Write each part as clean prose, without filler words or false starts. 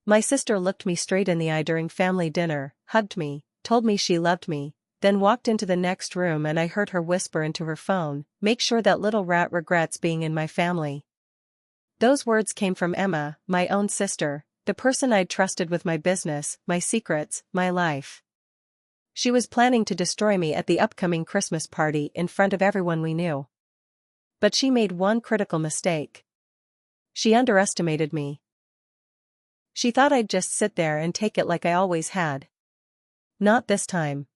My sister looked me straight in the eye during family dinner, hugged me, told me she loved me, then walked into the next room and I heard her whisper into her phone, "Make sure that little rat regrets being in my family." Those words came from Emma, my own sister, the person I'd trusted with my business, my secrets, my life. She was planning to destroy me at the upcoming Christmas party in front of everyone we knew. But she made one critical mistake. She underestimated me. She thought I'd just sit there and take it like I always had. Not this time.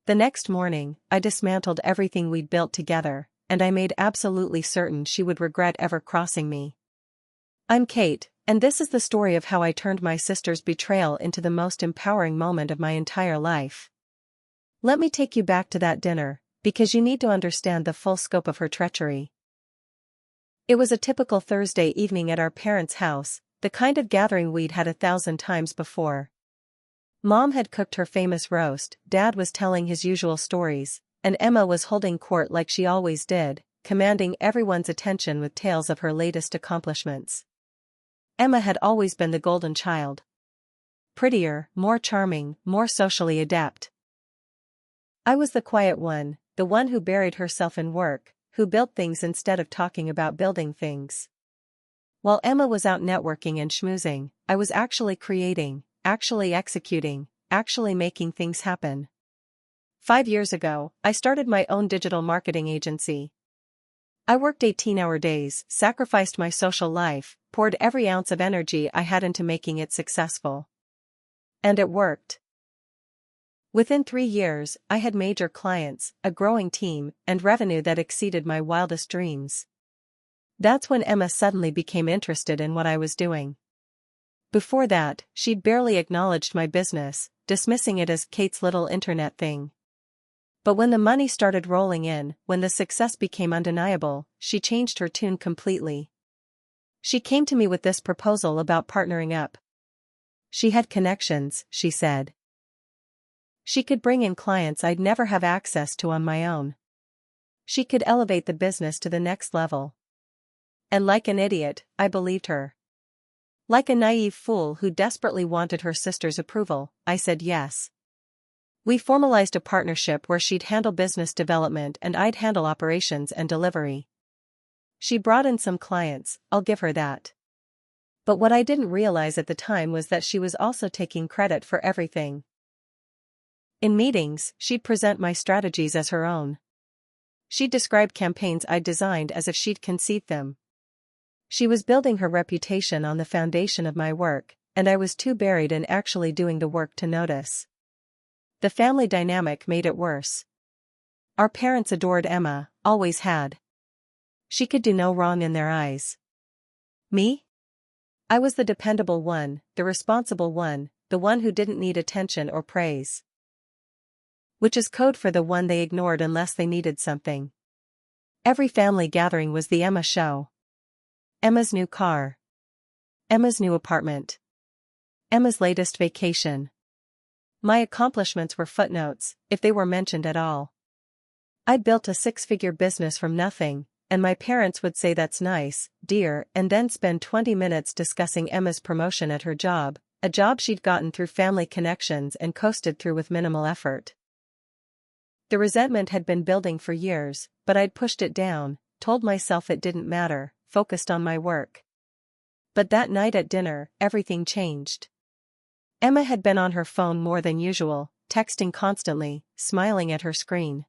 The next morning, I dismantled everything we'd built together, and I made absolutely certain she would regret ever crossing me. I'm Kate, and this is the story of how I turned my sister's betrayal into the most empowering moment of my entire life. Let me take you back to that dinner, because you need to understand the full scope of her treachery. It was a typical Thursday evening at our parents' house, the kind of gathering we'd had 1,000 times before. Mom had cooked her famous roast, Dad was telling his usual stories, and Emma was holding court like she always did, commanding everyone's attention with tales of her latest accomplishments. Emma had always been the golden child. Prettier, more charming, more socially adept. I was the quiet one, the one who buried herself in work, who built things instead of talking about building things. While Emma was out networking and schmoozing, I was actually creating, actually executing, actually making things happen. 5 years ago, I started my own digital marketing agency. I worked 18-hour days, sacrificed my social life, poured every ounce of energy I had into making it successful. And it worked. Within 3 years, I had major clients, a growing team, and revenue that exceeded my wildest dreams. That's when Emma suddenly became interested in what I was doing. Before that, she'd barely acknowledged my business, dismissing it as Kate's little internet thing. But when the money started rolling in, when the success became undeniable, she changed her tune completely. She came to me with this proposal about partnering up. She had connections, she said. She could bring in clients I'd never have access to on my own. She could elevate the business to the next level. And like an idiot, I believed her. Like a naive fool who desperately wanted her sister's approval, I said yes. We formalized a partnership where she'd handle business development and I'd handle operations and delivery. She brought in some clients, I'll give her that. But what I didn't realize at the time was that she was also taking credit for everything. In meetings, she'd present my strategies as her own. She'd describe campaigns I'd designed as if she'd conceived them. She was building her reputation on the foundation of my work, and I was too buried in actually doing the work to notice. The family dynamic made it worse. Our parents adored Emma, always had. She could do no wrong in their eyes. Me? I was the dependable one, the responsible one, the one who didn't need attention or praise. Which is code for the one they ignored unless they needed something. Every family gathering was the Emma show. Emma's new car. Emma's new apartment. Emma's latest vacation. My accomplishments were footnotes, if they were mentioned at all. I'd built a 6-figure business from nothing, and my parents would say that's nice, dear, and then spend 20 minutes discussing Emma's promotion at her job, a job she'd gotten through family connections and coasted through with minimal effort. The resentment had been building for years, but I'd pushed it down, told myself it didn't matter, focused on my work. But that night at dinner, everything changed. Emma had been on her phone more than usual, texting constantly, smiling at her screen.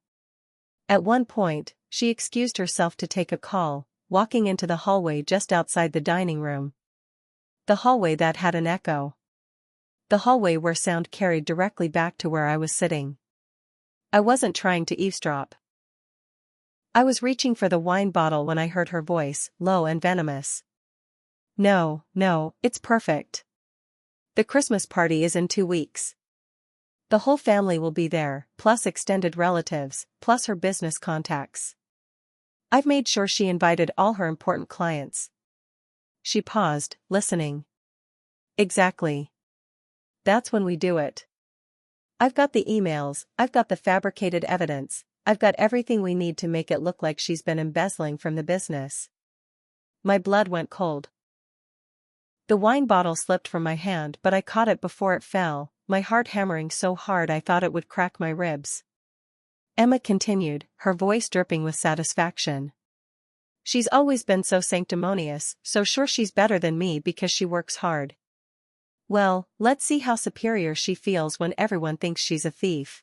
At one point, she excused herself to take a call, walking into the hallway just outside the dining room. The hallway that had an echo. The hallway where sound carried directly back to where I was sitting. I wasn't trying to eavesdrop. I was reaching for the wine bottle when I heard her voice, low and venomous. No, it's perfect. The Christmas party is in 2 weeks. The whole family will be there, plus extended relatives, plus her business contacts. I've made sure she invited all her important clients. She paused, listening. Exactly. That's when we do it. I've got the emails, I've got the fabricated evidence, I've got everything we need to make it look like she's been embezzling from the business. My blood went cold. The wine bottle slipped from my hand, but I caught it before it fell, my heart hammering so hard I thought it would crack my ribs. Emma continued, her voice dripping with satisfaction. She's always been so sanctimonious, so sure she's better than me because she works hard. Well, let's see how superior she feels when everyone thinks she's a thief.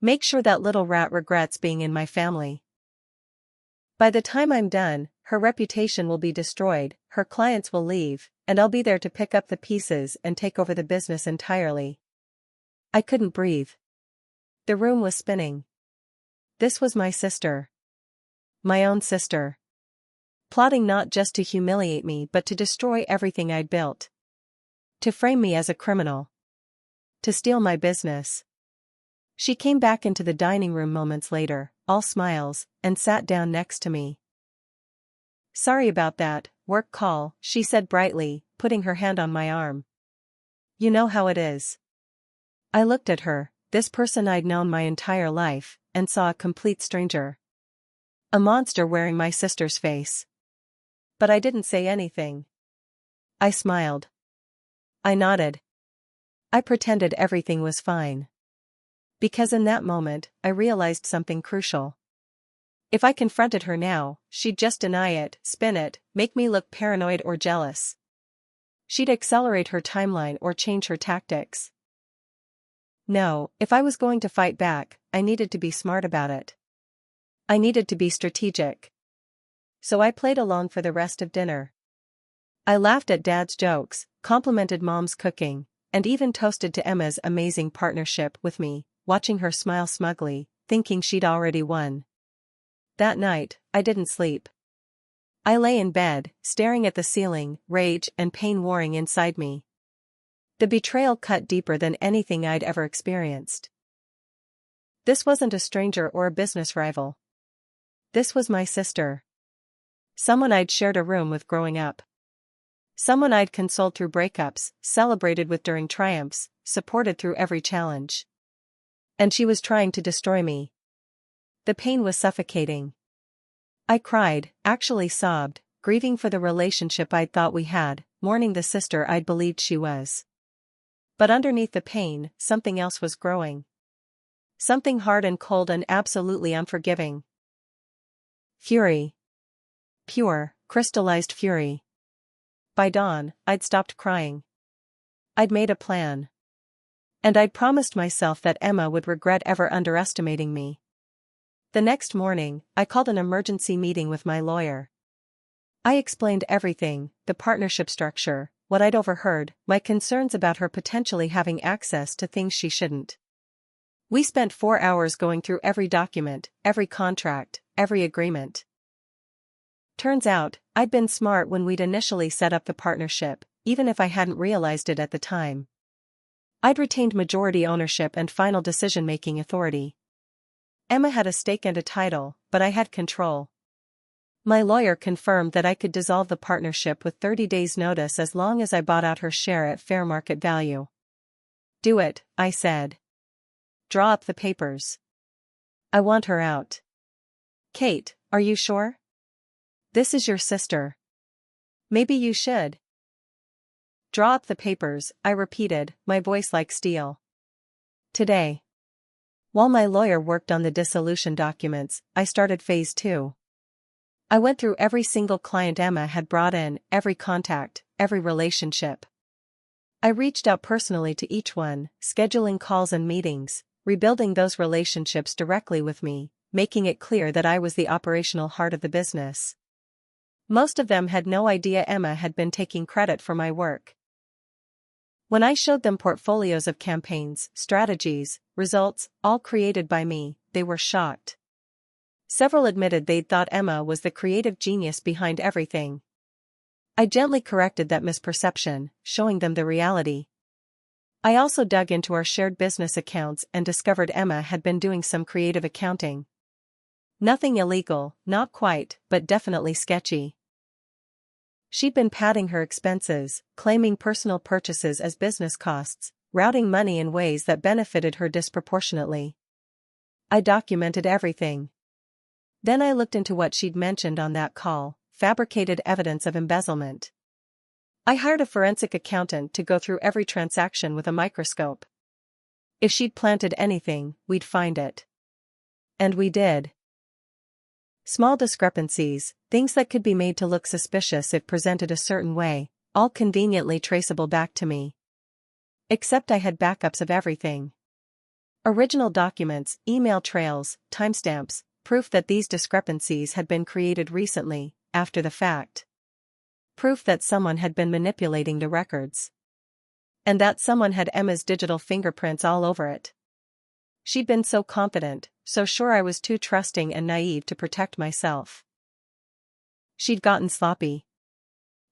Make sure that little rat regrets being in my family. By the time I'm done, her reputation will be destroyed, her clients will leave, and I'll be there to pick up the pieces and take over the business entirely. I couldn't breathe. The room was spinning. This was my sister. My own sister. Plotting not just to humiliate me but to destroy everything I'd built. To frame me as a criminal. To steal my business. She came back into the dining room moments later, all smiles, and sat down next to me. Sorry about that, work call, she said brightly, putting her hand on my arm. You know how it is. I looked at her, this person I'd known my entire life, and saw a complete stranger. A monster wearing my sister's face. But I didn't say anything. I smiled. I nodded. I pretended everything was fine. Because in that moment, I realized something crucial. If I confronted her now, she'd just deny it, spin it, make me look paranoid or jealous. She'd accelerate her timeline or change her tactics. No, if I was going to fight back, I needed to be smart about it. I needed to be strategic. So I played along for the rest of dinner. I laughed at Dad's jokes, complimented Mom's cooking, and even toasted to Emma's amazing partnership with me, watching her smile smugly, thinking she'd already won. That night, I didn't sleep. I lay in bed, staring at the ceiling, rage and pain warring inside me. The betrayal cut deeper than anything I'd ever experienced. This wasn't a stranger or a business rival. This was my sister. Someone I'd shared a room with growing up. Someone I'd consoled through breakups, celebrated with during triumphs, supported through every challenge. And she was trying to destroy me. The pain was suffocating. I cried, actually sobbed, grieving for the relationship I'd thought we had, mourning the sister I'd believed she was. But underneath the pain, something else was growing. Something hard and cold and absolutely unforgiving. Fury. Pure, crystallized fury. By dawn, I'd stopped crying. I'd made a plan. And I'd promised myself that Emma would regret ever underestimating me. The next morning, I called an emergency meeting with my lawyer. I explained everything, the partnership structure, what I'd overheard, my concerns about her potentially having access to things she shouldn't. We spent 4 hours going through every document, every contract, every agreement. Turns out, I'd been smart when we'd initially set up the partnership, even if I hadn't realized it at the time. I'd retained majority ownership and final decision-making authority. Emma had a stake and a title, but I had control. My lawyer confirmed that I could dissolve the partnership with 30 days' notice as long as I bought out her share at fair market value. Do it, I said. Draw up the papers. I want her out. Kate, are you sure? This is your sister. Maybe you should. Draw up the papers, I repeated, my voice like steel. Today. While my lawyer worked on the dissolution documents, I started phase 2. I went through every single client Emma had brought in, every contact, every relationship. I reached out personally to each one, scheduling calls and meetings, rebuilding those relationships directly with me, making it clear that I was the operational heart of the business. Most of them had no idea Emma had been taking credit for my work. When I showed them portfolios of campaigns, strategies, results, all created by me, they were shocked. Several admitted they'd thought Emma was the creative genius behind everything. I gently corrected that misperception, showing them the reality. I also dug into our shared business accounts and discovered Emma had been doing some creative accounting. Nothing illegal, not quite, but definitely sketchy. She'd been padding her expenses, claiming personal purchases as business costs, routing money in ways that benefited her disproportionately. I documented everything. Then I looked into what she'd mentioned on that call, fabricated evidence of embezzlement. I hired a forensic accountant to go through every transaction with a microscope. If she'd planted anything, we'd find it. And we did. Small discrepancies, things that could be made to look suspicious if presented a certain way, all conveniently traceable back to me. Except I had backups of everything. Original documents, email trails, timestamps, proof that these discrepancies had been created recently, after the fact. Proof that someone had been manipulating the records. And that someone had Emma's digital fingerprints all over it. She'd been so confident, so sure I was too trusting and naive to protect myself. She'd gotten sloppy.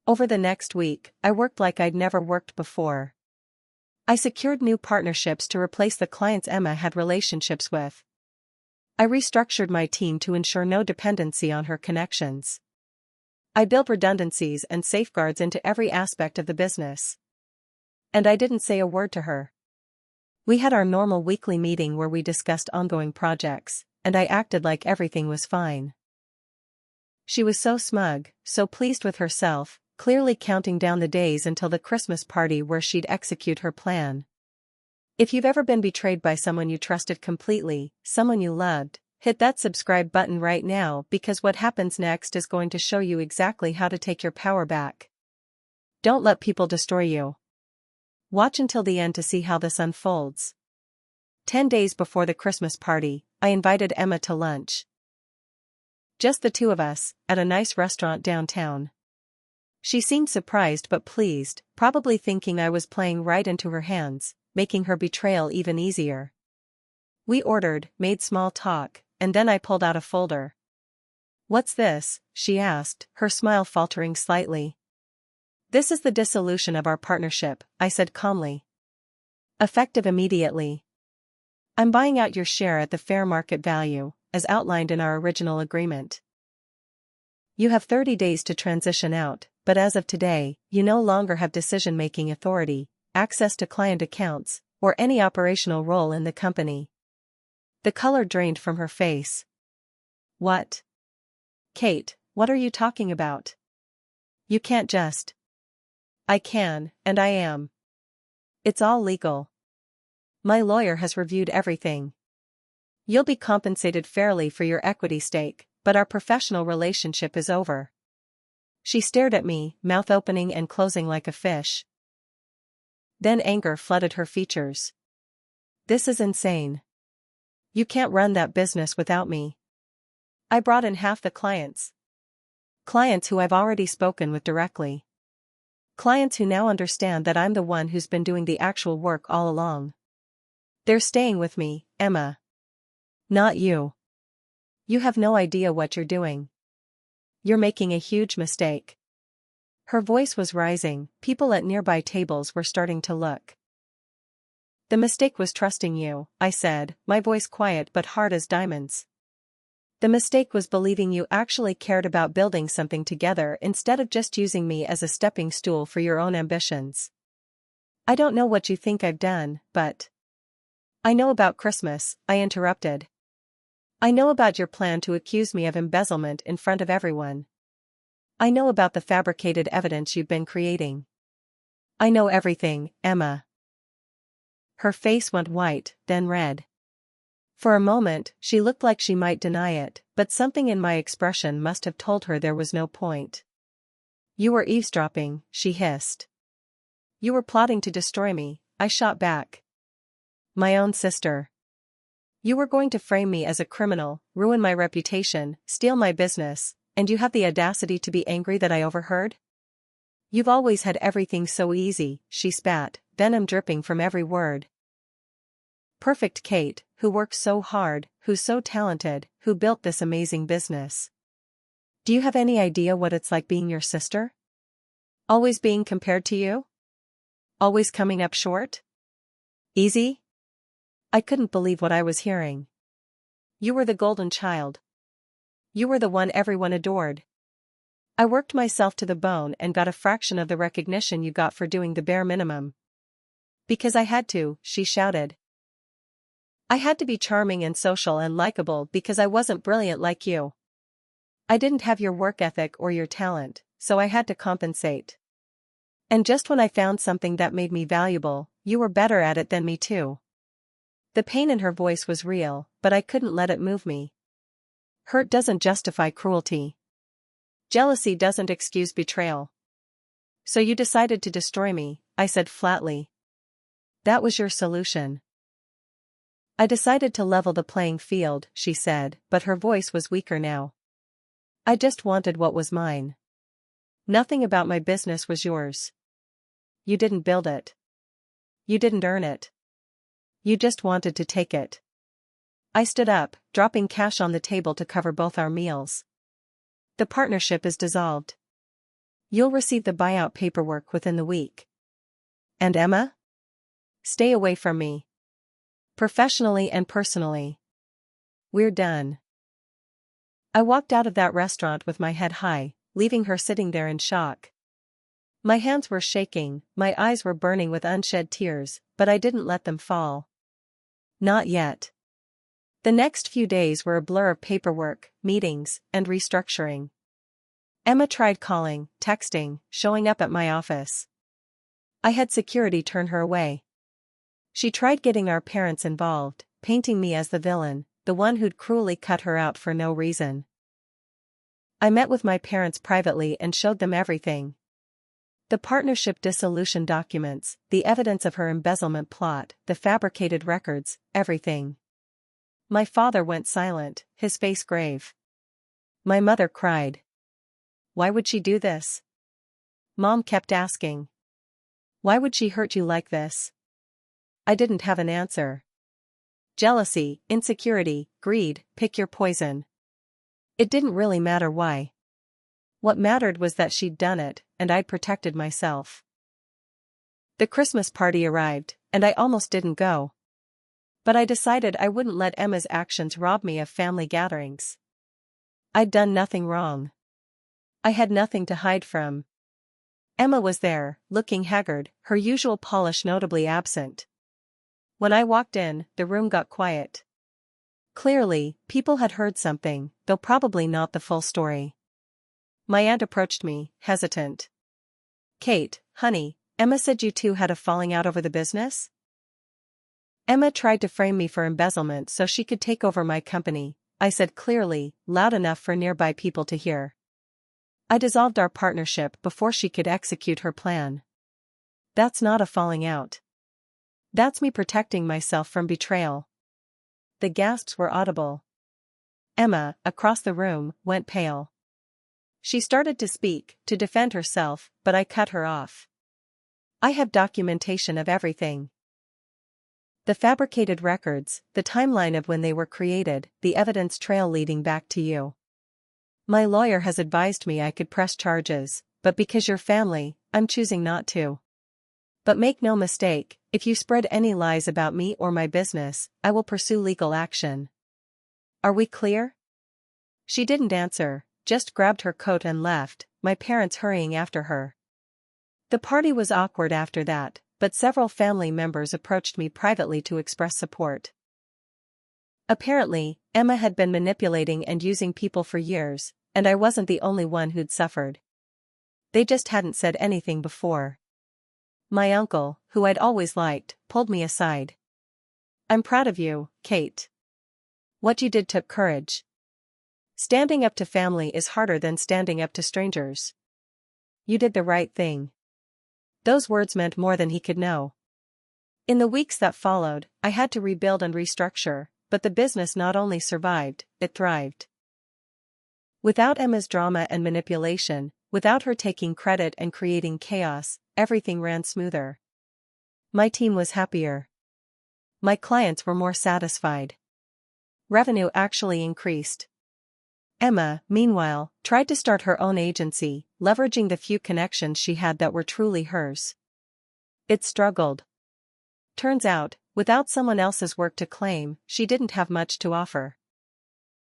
Over the next week, I worked like I'd never worked before. I secured new partnerships to replace the clients Emma had relationships with. I restructured my team to ensure no dependency on her connections. I built redundancies and safeguards into every aspect of the business. And I didn't say a word to her. We had our normal weekly meeting where we discussed ongoing projects, and I acted like everything was fine. She was so smug, so pleased with herself, clearly counting down the days until the Christmas party where she'd execute her plan. If you've ever been betrayed by someone you trusted completely, someone you loved, hit that subscribe button right now because what happens next is going to show you exactly how to take your power back. Don't let people destroy you. Watch until the end to see how this unfolds. 10 days before the Christmas party, I invited Emma to lunch. Just the two of us, at a nice restaurant downtown. She seemed surprised but pleased, probably thinking I was playing right into her hands, making her betrayal even easier. We ordered, made small talk, and then I pulled out a folder. "What's this?" she asked, her smile faltering slightly. "This is the dissolution of our partnership," I said calmly. "Effective immediately. I'm buying out your share at the fair market value, as outlined in our original agreement. You have 30 days to transition out, but as of today, you no longer have decision-making authority, access to client accounts, or any operational role in the company." The color drained from her face. "What? Kate, what are you talking about? You can't just..." "I can, and I am. It's all legal. My lawyer has reviewed everything. You'll be compensated fairly for your equity stake, but our professional relationship is over." She stared at me, mouth opening and closing like a fish. Then anger flooded her features. "This is insane. You can't run that business without me. I brought in half the clients. Clients who I've already spoken with directly. Clients who now understand that I'm the one who's been doing the actual work all along. They're staying with me, Emma. Not you. You have no idea what you're doing. You're making a huge mistake." Her voice was rising, people at nearby tables were starting to look. "The mistake was trusting you," I said, my voice quiet but hard as diamonds. "The mistake was believing you actually cared about building something together instead of just using me as a stepping stool for your own ambitions. I don't know what you think I've done, but..." "I know about Christmas," I interrupted. "I know about your plan to accuse me of embezzlement in front of everyone. I know about the fabricated evidence you've been creating. I know everything, Emma." Her face went white, then red. For a moment, she looked like she might deny it, but something in my expression must have told her there was no point. "You were eavesdropping," she hissed. "You were plotting to destroy me," I shot back. "My own sister. You were going to frame me as a criminal, ruin my reputation, steal my business, and you have the audacity to be angry that I overheard? You've always had everything so easy," she spat, venom dripping from every word. "Perfect Kate, who worked so hard, who's so talented, who built this amazing business. Do you have any idea what it's like being your sister? Always being compared to you? Always coming up short? Easy?" I couldn't believe what I was hearing. "You were the golden child. You were the one everyone adored. I worked myself to the bone and got a fraction of the recognition you got for doing the bare minimum. Because I had to," she shouted. "I had to be charming and social and likable because I wasn't brilliant like you. I didn't have your work ethic or your talent, so I had to compensate. And just when I found something that made me valuable, you were better at it than me too. The pain in her voice was real, but I couldn't let it move me. Hurt doesn't justify cruelty. Jealousy doesn't excuse betrayal. So you decided to destroy me, I said flatly. That was your solution. I decided to level the playing field, she said, but her voice was weaker now. I just wanted what was mine. Nothing about my business was yours. You didn't build it. You didn't earn it. You just wanted to take it. I stood up, dropping cash on the table to cover both our meals. The partnership is dissolved. You'll receive the buyout paperwork within the week. And Emma? Stay away from me. Professionally and personally. We're done. I walked out of that restaurant with my head high, leaving her sitting there in shock. My hands were shaking, my eyes were burning with unshed tears, but I didn't let them fall. Not yet. The next few days were a blur of paperwork, meetings, and restructuring. Emma tried calling, texting, showing up at my office. I had security turn her away. She tried getting our parents involved, painting me as the villain, the one who'd cruelly cut her out for no reason. I met with my parents privately and showed them everything. The partnership dissolution documents, the evidence of her embezzlement plot, the fabricated records, everything. My father went silent, his face grave. My mother cried. Why would she do this? Mom kept asking. Why would she hurt you like this? I didn't have an answer. Jealousy, insecurity, greed, pick your poison. It didn't really matter why. What mattered was that she'd done it, and I'd protected myself. The Christmas party arrived, and I almost didn't go. But I decided I wouldn't let Emma's actions rob me of family gatherings. I'd done nothing wrong. I had nothing to hide from. Emma was there, looking haggard, her usual polish notably absent. When I walked in, the room got quiet. Clearly, people had heard something, though probably not the full story. My aunt approached me, hesitant. Kate, honey, Emma said you two had a falling out over the business? Emma tried to frame me for embezzlement so she could take over my company, I said clearly, loud enough for nearby people to hear. I dissolved our partnership before she could execute her plan. That's not a falling out. That's me protecting myself from betrayal. The gasps were audible. Emma, across the room, went pale. She started to speak, to defend herself, but I cut her off. I have documentation of everything. The fabricated records, the timeline of when they were created, the evidence trail leading back to you. My lawyer has advised me I could press charges, but because you're family, I'm choosing not to. But make no mistake, if you spread any lies about me or my business, I will pursue legal action. Are we clear? She didn't answer, just grabbed her coat and left, my parents hurrying after her. The party was awkward after that, but several family members approached me privately to express support. Apparently, Emma had been manipulating and using people for years, and I wasn't the only one who'd suffered. They just hadn't said anything before. My uncle, who I'd always liked, pulled me aside. I'm proud of you, Kate. What you did took courage. Standing up to family is harder than standing up to strangers. You did the right thing. Those words meant more than he could know. In the weeks that followed, I had to rebuild and restructure, but the business not only survived, it thrived. Without Emma's drama and manipulation, without her taking credit and creating chaos, everything ran smoother. My team was happier. My clients were more satisfied. Revenue actually increased. Emma, meanwhile, tried to start her own agency, leveraging the few connections she had that were truly hers. It struggled. Turns out, without someone else's work to claim, she didn't have much to offer.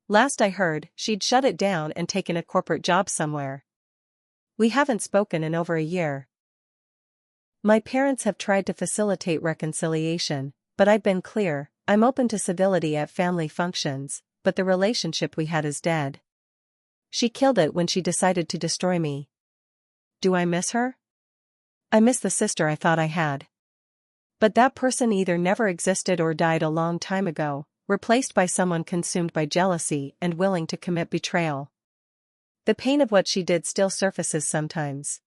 Last I heard, she'd shut it down and taken a corporate job somewhere. We haven't spoken in over a year. My parents have tried to facilitate reconciliation, but I've been clear, I'm open to civility at family functions, but the relationship we had is dead. She killed it when she decided to destroy me. Do I miss her? I miss the sister I thought I had. But that person either never existed or died a long time ago, replaced by someone consumed by jealousy and willing to commit betrayal. The pain of what she did still surfaces sometimes.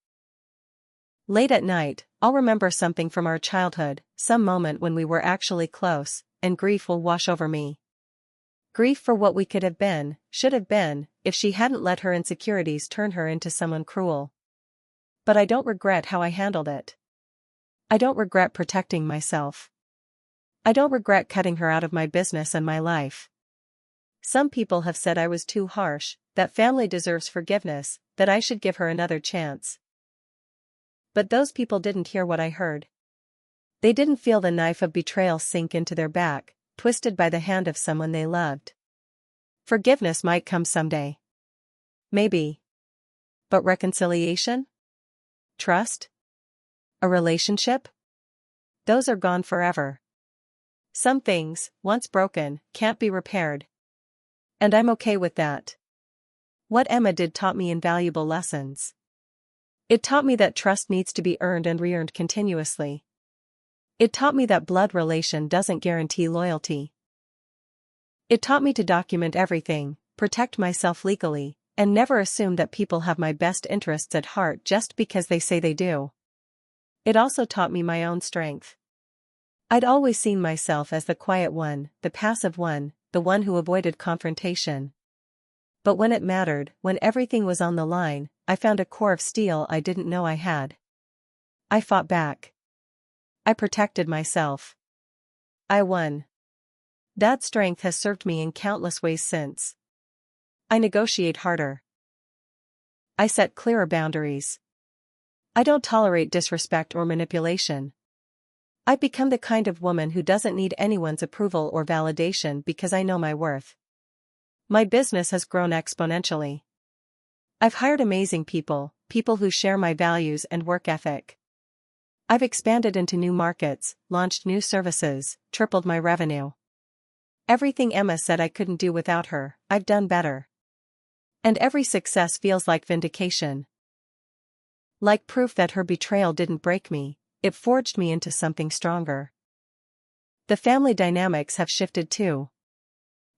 Late at night, I'll remember something from our childhood, some moment when we were actually close, and grief will wash over me. Grief for what we could have been, should have been, if she hadn't let her insecurities turn her into someone cruel. But I don't regret how I handled it. I don't regret protecting myself. I don't regret cutting her out of my business and my life. Some people have said I was too harsh, that family deserves forgiveness, that I should give her another chance. But those people didn't hear what I heard. They didn't feel the knife of betrayal sink into their back, twisted by the hand of someone they loved. Forgiveness might come someday. Maybe. But reconciliation? Trust? A relationship? Those are gone forever. Some things, once broken, can't be repaired. And I'm okay with that. What Emma did taught me invaluable lessons. It taught me that trust needs to be earned and re-earned continuously. It taught me that blood relation doesn't guarantee loyalty. It taught me to document everything, protect myself legally, and never assume that people have my best interests at heart just because they say they do. It also taught me my own strength. I'd always seen myself as the quiet one, the passive one, the one who avoided confrontation. But when it mattered, when everything was on the line, I found a core of steel I didn't know I had. I fought back. I protected myself. I won. That strength has served me in countless ways since. I negotiate harder. I set clearer boundaries. I don't tolerate disrespect or manipulation. I've become the kind of woman who doesn't need anyone's approval or validation because I know my worth. My business has grown exponentially. I've hired amazing people, people who share my values and work ethic. I've expanded into new markets, launched new services, tripled my revenue. Everything Emma said I couldn't do without her, I've done better. And every success feels like vindication. Like proof that her betrayal didn't break me, it forged me into something stronger. The family dynamics have shifted too.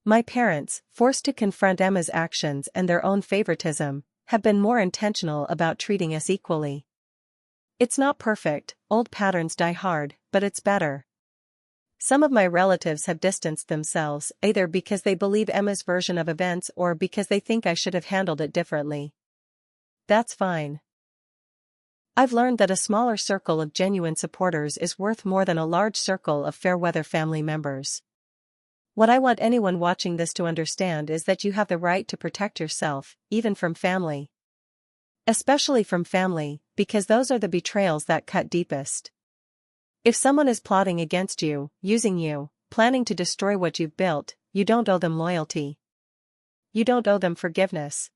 My parents, forced to confront Emma's actions and their own favoritism, have been more intentional about treating us equally. It's not perfect, old patterns die hard, but it's better. Some of my relatives have distanced themselves either because they believe Emma's version of events or because they think I should have handled it differently. That's fine. I've learned that a smaller circle of genuine supporters is worth more than a large circle of fair-weather family members. What I want anyone watching this to understand is that you have the right to protect yourself, even from family. Especially from family, because those are the betrayals that cut deepest. If someone is plotting against you, using you, planning to destroy what you've built, you don't owe them loyalty. You don't owe them forgiveness.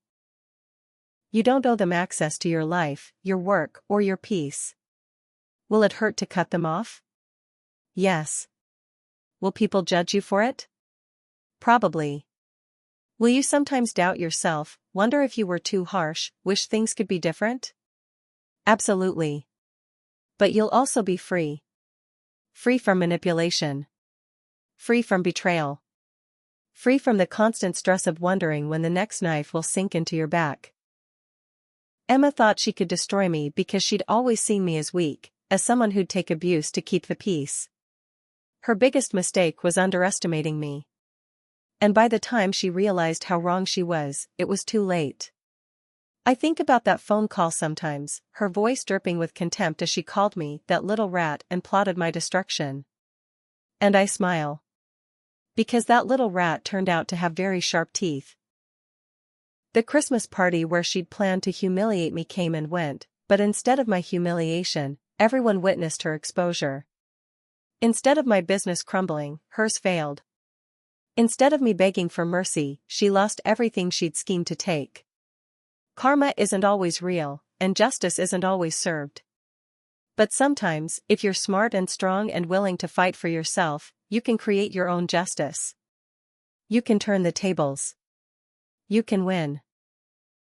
You don't owe them access to your life, your work, or your peace. Will it hurt to cut them off? Yes. Will people judge you for it? Probably. Will you sometimes doubt yourself, wonder if you were too harsh, wish things could be different? Absolutely. But you'll also be free. Free from manipulation. Free from betrayal. Free from the constant stress of wondering when the next knife will sink into your back. Emma thought she could destroy me because she'd always seen me as weak, as someone who'd take abuse to keep the peace. Her biggest mistake was underestimating me. And by the time she realized how wrong she was, it was too late. I think about that phone call sometimes, her voice dripping with contempt as she called me that little rat and plotted my destruction. And I smile. Because that little rat turned out to have very sharp teeth. The Christmas party where she'd planned to humiliate me came and went, but instead of my humiliation, everyone witnessed her exposure. Instead of my business crumbling, hers failed. Instead of me begging for mercy, she lost everything she'd schemed to take. Karma isn't always real, and justice isn't always served. But sometimes, if you're smart and strong and willing to fight for yourself, you can create your own justice. You can turn the tables. You can win.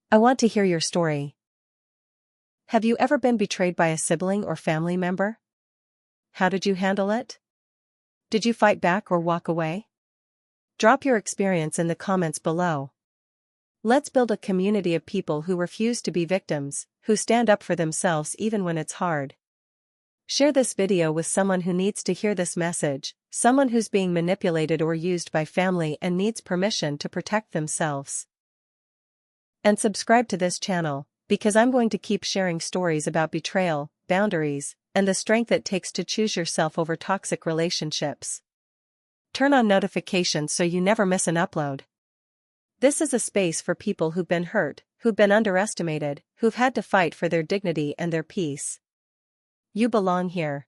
I want to hear your story. Have you ever been betrayed by a sibling or family member? How did you handle it? Did you fight back or walk away? Drop your experience in the comments below. Let's build a community of people who refuse to be victims, who stand up for themselves even when it's hard. Share this video with someone who needs to hear this message, someone who's being manipulated or used by family and needs permission to protect themselves. And subscribe to this channel, because I'm going to keep sharing stories about betrayal, boundaries, and the strength it takes to choose yourself over toxic relationships. Turn on notifications so you never miss an upload. This is a space for people who've been hurt, who've been underestimated, who've had to fight for their dignity and their peace. You belong here.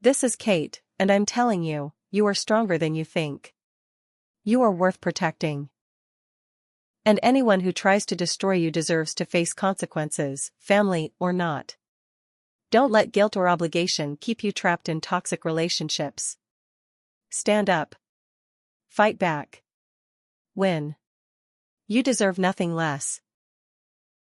This is Kate, and I'm telling you, you are stronger than you think. You are worth protecting. And anyone who tries to destroy you deserves to face consequences, family or not. Don't let guilt or obligation keep you trapped in toxic relationships. Stand up. Fight back. Win. You deserve nothing less.